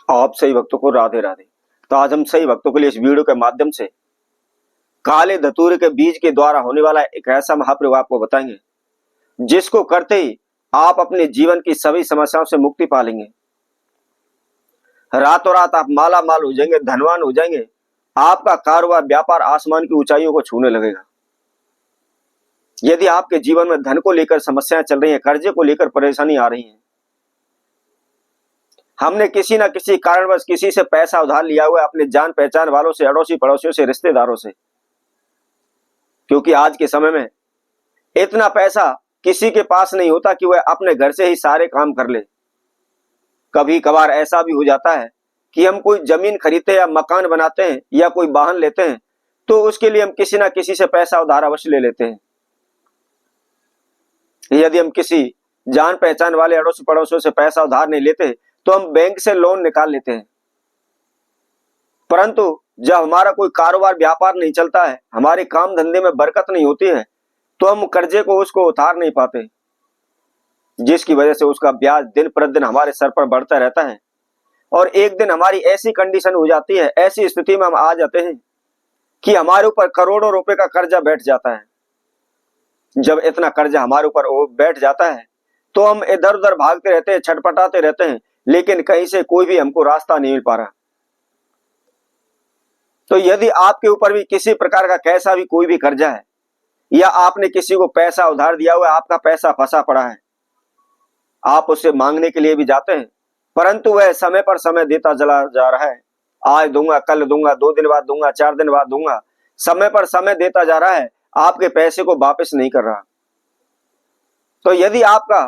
आप सही भक्तों को राधे राधे। तो आज हम सही भक्तों के लिए इस वीडियो के माध्यम से काले धतूरे के बीज के द्वारा होने वाला एक ऐसा महाप्रयोग आपको बताएंगे जिसको करते ही आप अपने जीवन की सभी समस्याओं से मुक्ति पा लेंगे। रातों रात आप माला माल हो जाएंगे, धनवान हो जाएंगे। आपका कारोबार व्यापार आसमान की ऊंचाइयों को छूने लगेगा। यदि आपके जीवन में धन को लेकर समस्याएं चल रही हैं, कर्जे को लेकर परेशानी आ रही है, हमने किसी ना किसी कारणवश किसी से पैसा उधार लिया हुआ है, अपने जान पहचान वालों से, अड़ोसी पड़ोसियों से, रिश्तेदारों से, क्योंकि आज के समय में इतना पैसा किसी के पास नहीं होता कि वह अपने घर से ही सारे काम कर ले। कभी कभार ऐसा भी हो जाता है कि हम कोई जमीन खरीदते हैं या मकान बनाते हैं या कोई वाहन लेते हैं तो उसके लिए हम किसी ना किसी से पैसा उधार अवश्य ले लेते हैं। यदि हम किसी जान पहचान वाले अड़ोसी पड़ोसियों से पैसा उधार नहीं लेते तो हम बैंक से लोन निकाल लेते हैं। परंतु जब हमारा कोई कारोबार व्यापार नहीं चलता है, हमारे काम धंधे में बरकत नहीं होती है, तो हम कर्जे को उसको उतार नहीं पाते, जिसकी वजह से उसका ब्याज दिन प्रतिदिन हमारे सर पर बढ़ता रहता है। और एक दिन हमारी ऐसी कंडीशन हो जाती है, ऐसी स्थिति में हम आ जाते हैं कि हमारे ऊपर करोड़ों रुपए का कर्जा बैठ जाता है। जब इतना कर्जा हमारे ऊपर बैठ जाता है तो हम इधर उधर भागते रहते हैं, छटपटाते रहते हैं, लेकिन कहीं से कोई भी हमको रास्ता नहीं मिल पा रहा। तो यदि आपके ऊपर भी किसी प्रकार का कैसा भी कोई भी कर्जा है या आपने किसी को पैसा उधार दिया हुआ है, आपका पैसा फंसा पड़ा है, आप उससे मांगने के लिए भी जाते हैं परंतु वह समय पर समय देता चला जा रहा है। आज दूंगा, कल दूंगा, 2 दिन बाद दूंगा, 4 दिन बाद दूंगा, समय पर समय देता जा रहा है, आपके पैसे को वापस नहीं कर रहा। तो यदि आपका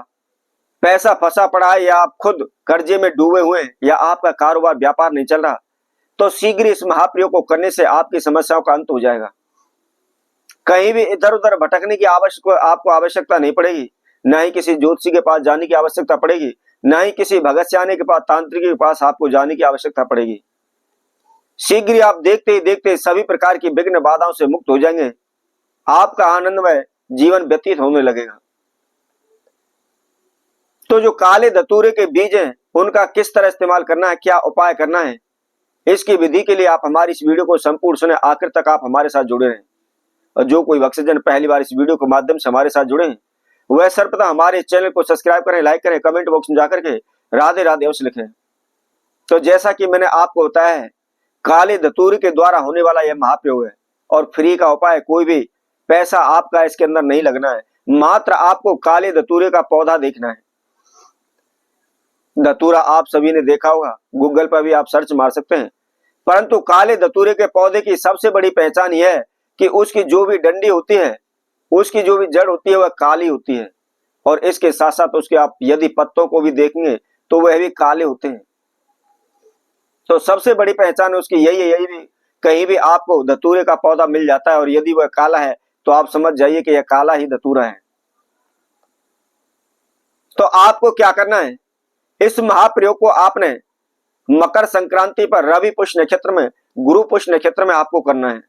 पैसा फंसा पड़ा है या आप खुद कर्जे में डूबे हुए हैं या आपका कारोबार व्यापार नहीं चल रहा, तो शीघ्र इस महाप्रयोग को करने से आपकी समस्याओं का अंत हो जाएगा। कहीं भी इधर उधर भटकने की आपको आवश्यकता नहीं पड़ेगी, न ही किसी ज्योतिषी के पास जाने की आवश्यकता पड़ेगी, न ही किसी भगत सियाने के पास, तांत्रिक के पास आपको जाने की आवश्यकता पड़ेगी। शीघ्र ही आप देखते ही देखते सभी प्रकार की विघ्न बाधाओं से मुक्त हो जाएंगे। आपका आनंदमय जीवन व्यतीत होने लगेगा। तो जो काले धतूरे के बीज हैं उनका किस तरह इस्तेमाल करना है, क्या उपाय करना है, इसकी विधि के लिए आप हमारी इस वीडियो को संपूर्ण सुने, आखिर तक आप हमारे साथ जुड़े रहें। और जो कोई भक्तजन पहली बार इस वीडियो के माध्यम से हमारे साथ जुड़े हैं वह सर्वप्रथम हमारे चैनल को सब्सक्राइब करें, लाइक करें, कमेंट बॉक्स में जाकर के राधे राधे अवश्य लिखें। तो जैसा कि मैंने आपको बताया है, काले धतूरे के द्वारा होने वाला यह महाप्रयोग है और फ्री का उपाय, कोई भी पैसा आपका इसके अंदर नहीं लगना है, मात्र आपको काले धतूरे का पौधा देखना है। धतूरा आप सभी ने देखा होगा, गूगल पर भी आप सर्च मार सकते हैं, परंतु काले धतूरे के पौधे की सबसे बड़ी पहचान यह है कि उसकी जो भी डंडी होती है, उसकी जो भी जड़ होती है वह काली होती है, और इसके साथ साथ उसके आप यदि पत्तों को भी देखेंगे तो वह भी काले होते हैं। तो सबसे बड़ी पहचान उसकी यही है। यही भी कहीं भी आपको धतूरे का पौधा मिल जाता है और यदि वह काला है तो आप समझ जाइए कि यह काला ही धतूरा है। तो आपको क्या करना है, इस महाप्रयोग को आपने मकर संक्रांति पर रवि पुष्य नक्षत्र में, गुरु पुष्य नक्षत्र में आपको करना है।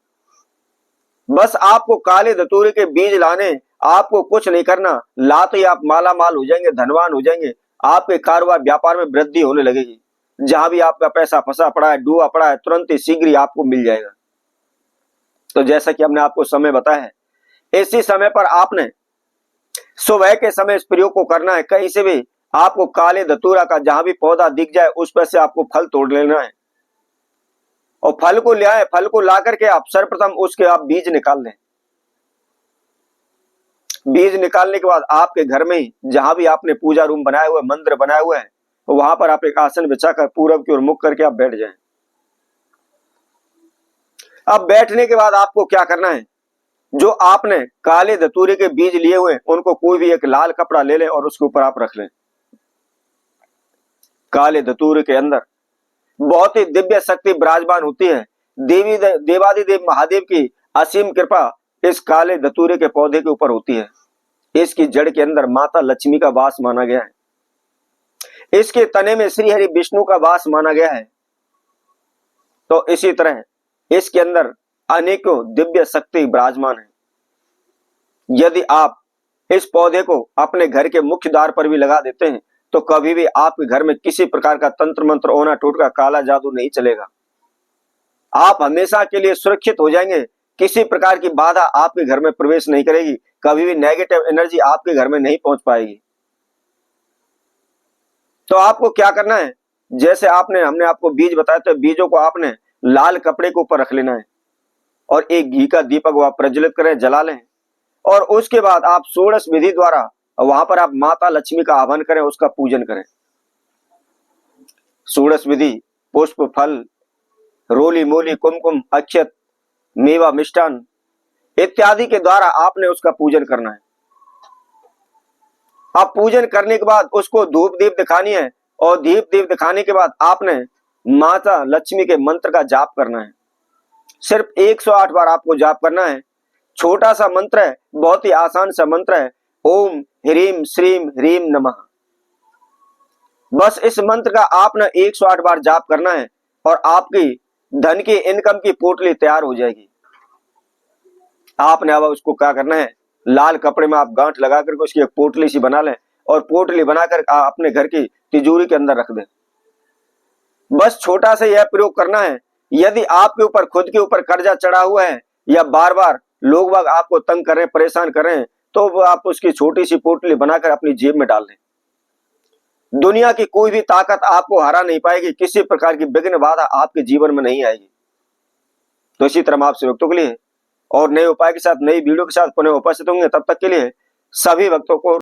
बस आपको काले धतूरे के बीज लाने, आपको कुछ नहीं करना, लाते ही आप माला माल हो जाएंगे, धनवान हो जाएंगे, आपके कारोबार व्यापार में वृद्धि होने लगेगी। जहां भी आपका पैसा फंसा पड़ा है, डूबा पड़ा है, तुरंत ही शीघ्र ही आपको मिल जाएगा। तो जैसा कि हमने आपको समय बताया है, इसी समय पर आपने सुबह के समय इस प्रयोग को करना है। कहीं से भी आपको काले धतूरा का जहां भी पौधा दिख जाए उस पर से आपको फल तोड़ लेना है और फल को ले आए, फल को ला करके आप सर्वप्रथम उसके आप बीज निकाल लें। बीज निकालने के बाद आपके घर में ही जहां भी आपने पूजा रूम बनाया हुआ है, मंदिर बनाया हुआ है, वहां पर आप एक आसन बिछाकर पूरब की ओर मुख करके आप बैठ जाएं। अब बैठने के बाद आपको क्या करना है, जो आपने काले धतूरे के बीज लिए हुए हैं उनको कोई भी एक लाल कपड़ा ले लें और उसके ऊपर आप रख लें। काले धतूरे के अंदर बहुत ही दिव्य शक्ति विराजमान होती है। देवादिदेव महादेव की असीम कृपा इस काले धतूरे के पौधे के ऊपर होती है। इसकी जड़ के अंदर माता लक्ष्मी का वास माना गया है। इसके तने में श्री हरि विष्णु का वास माना गया है। तो इसी तरह इसके अंदर अनेकों दिव्य शक्ति विराजमान है। यदि आप इस पौधे को अपने घर के मुख्य द्वार पर भी लगा देते हैं तो कभी भी आपके घर में किसी प्रकार का तंत्र मंत्र, ओना टोटका, काला जादू नहीं चलेगा। आप हमेशा के लिए सुरक्षित हो जाएंगे। किसी प्रकार की बाधा आपके घर में प्रवेश नहीं करेगी। कभी भी नेगेटिव एनर्जी आपके घर में नहीं पहुंच पाएगी। तो आपको क्या करना है, जैसे हमने आपको बीज बताया, तो बीजों को आपने लाल कपड़े के ऊपर रख लेना है और एक घी का दीपक वह प्रज्वलित करें, जला लें। और उसके बाद आप षोडश विधि द्वारा वहां पर आप माता लक्ष्मी का आह्वान करें, उसका पूजन करें। षोडश विधि पुष्प, फल, रोली, मूली, कुमकुम, अक्षत, मेवा, मिष्टान इत्यादि के द्वारा आपने उसका पूजन करना है। अब पूजन करने के बाद उसको धूप दीप दिखानी है और दीप दीप दिखाने के बाद आपने माता लक्ष्मी के मंत्र का जाप करना है। सिर्फ 108 बार आपको जाप करना है। छोटा सा मंत्र है, बहुत ही आसान सा मंत्र है, ओम ह्रीम श्रीम ह्रीम नमः। बस इस मंत्र का आपने 108 बार जाप करना है और आपकी धन की, इनकम की पोटली तैयार हो जाएगी। आपने अब उसको क्या करना है, लाल कपड़े में आप गांठ लगा करके उसकी एक पोटली सी बना लें और पोटली बनाकर अपने घर की तिजोरी के अंदर रख दें। बस छोटा सा यह प्रयोग करना है। यदि आपके ऊपर, खुद के ऊपर कर्जा चढ़ा हुआ है या बार बार लोग बाग आपको तंग कर रहे हैं, परेशान कर रहे हैं, तो आप उसकी छोटी सी पोटली बनाकर अपनी जेब में डाल दें। दुनिया की कोई भी ताकत आपको हरा नहीं पाएगी। किसी प्रकार की विघ्न बाधा आपके जीवन में नहीं आएगी। तो इसी तरह आपसे वक्तों के लिए और नए उपाय के साथ, नई वीडियो के साथ पुनः उपस्थित होंगे। तब तक के लिए सभी भक्तों को